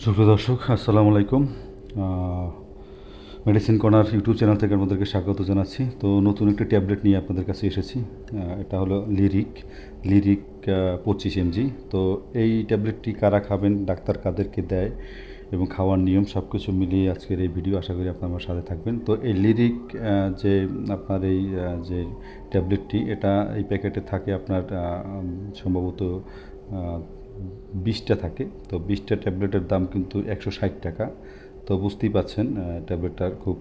সুপ্রিয় দর্শক, আসসালামু আলাইকুম। মেডিসিন কর্নার ইউটিউব চ্যানেল থেকে আপনাদেরকে স্বাগত জানাচ্ছি। তো নতুন একটি ট্যাবলেট নিয়ে আপনাদের কাছে এসেছি। এটা হলো লিরিক 25 mg। তো এই ট্যাবলেটটি কারা খাবেন, ডাক্তার কাদেরকে দেয় এবং খাওয়ার নিয়ম সব কিছু মিলিয়ে আজকের এই ভিডিও। আশা করি আপনার আমার সাথে থাকবেন। তো এই লিরিক যে আপনার এই যে ট্যাবলেটটি, এটা এই প্যাকেটে থাকে আপনার সম্ভবত 20টা থাকে। তো 20টা ট্যাবলেটের দাম কিন্তু 160 টাকা। তো বুঝতেই পাচ্ছেন ট্যাবলেটটার খুব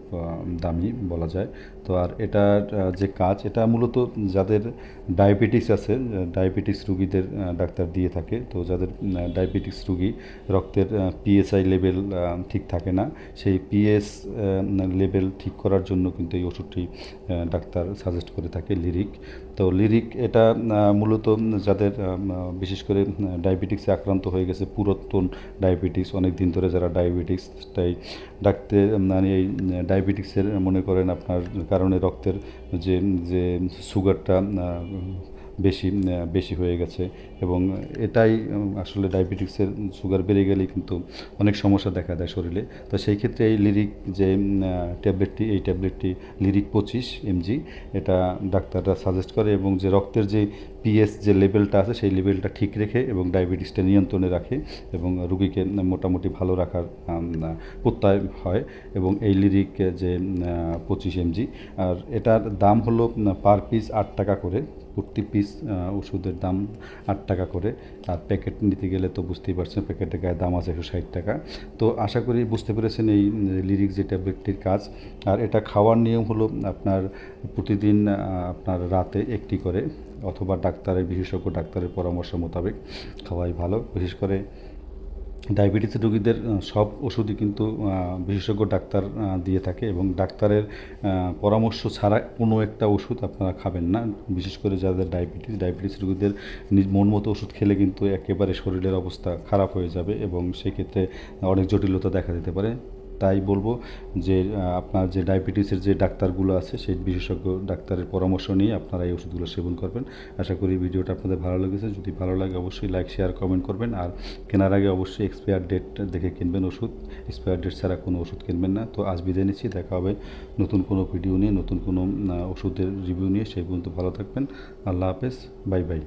দামি বলা যায়। তো আর এটার যে কাজ, এটা মূলত যাদের ডায়াবেটিস আছে, ডায়াবেটিস রুগীদের ডাক্তার দিয়ে থাকে। তো যাদের ডায়াবেটিস রুগী, রক্তের পিএসআই লেভেল ঠিক থাকে না, সেই পিএস লেভেল ঠিক করার জন্য কিন্তু এই ওষুধটি ডাক্তার সাজেস্ট করে থাকে, লিরিক। তো লিরিক এটা মূলত যাদের বিশেষ করে ডায়াবেটিক্সে আক্রান্ত হয়ে গেছে, পুরাতন ডায়াবেটিস, অনেক দিন ধরে যারা ডায়াবেটিক্সটাই ডাক্তার মানে এই ডায়াবেটিক্সের মনে করেন আপনার কারণে রক্তের যে যে সুগারটা বেশি বেশি হয়ে গেছে, এবং এটাই আসলে ডায়াবেটিক্সের সুগার বেড়ে গেলেই কিন্তু অনেক সমস্যা দেখা দেয় শরীরে। তো সেই ক্ষেত্রে এই লিরিক যে ট্যাবলেটটি, এই ট্যাবলেটটি লিরিক 25 mg, এটা ডাক্তাররা সাজেস্ট করে এবং যে রক্তের যে পিএস যে লেভেলটা আছে সেই লেভেলটা ঠিক রেখে এবং ডায়াবেটিসটা নিয়ন্ত্রণে রাখে এবং রুগীকে মোটামুটি ভালো রাখার প্রত্যয় হয়। এবং এই লিরিক যে 25 mg, আর এটার দাম হলো পার পিস 8 টাকা করে। প্রতি পিস ওষুধের দাম 8 টাকা করে। আর প্যাকেট নিতে গেলে তো বুঝতেই পারছেন, প্যাকেটের গায়ে দাম আছে 160 টাকা। তো আশা করি বুঝতে পেরেছেন এই লিরিক যে ট্যাবলেটটির কাজ। আর এটা খাওয়ার নিয়ম হলো আপনার প্রতিদিন আপনার রাতে একটি করে, অথবা ডাক্তারের বিশেষজ্ঞ ডাক্তারের পরামর্শ মোতাবেক খাওয়াই ভালো। বিশেষ করে ডায়াবেটিস রোগীদের সব ওষুধই কিন্তু বিশেষজ্ঞ ডাক্তার দিয়ে থাকে এবং ডাক্তারের পরামর্শ ছাড়া কোনো একটা ওষুধ আপনারা খাবেন না। বিশেষ করে যাদের ডায়াবেটিস রোগীদের মন মতো ওষুধ খেলে কিন্তু একেবারে শরীরের অবস্থা খারাপ হয়ে যাবে এবং সেক্ষেত্রে অনেক জটিলতা দেখা দিতে পারে। তাই বলবো যে আপনার যে ডায়াবেটিসের যে ডাক্তারগুলো আছে, সেই বিশেষজ্ঞ ডাক্তারের পরামর্শ নিয়ে আপনারা এই ওষুধগুলো সেবন করবেন। আশা করি ভিডিওটা আপনাদের ভালো লেগেছে। যদি ভালো লাগে অবশ্যই লাইক, শেয়ার, কমেন্ট করবেন। আর কেনার আগে অবশ্যই এক্সপায়ার ডেট দেখে কিনবেন ওষুধ। এক্সপায়ার ডেট ছাড়া কোনো ওষুধ কিনবেন না। তো আজ বিদায় নিচ্ছি, দেখা হবে নতুন কোনো ভিডিও নিয়ে, নতুন কোনো ওষুধের রিভিউ নিয়ে। সেই পর্যন্ত ভালো থাকবেন। আল্লাহ হাফেজ, বাই বাই।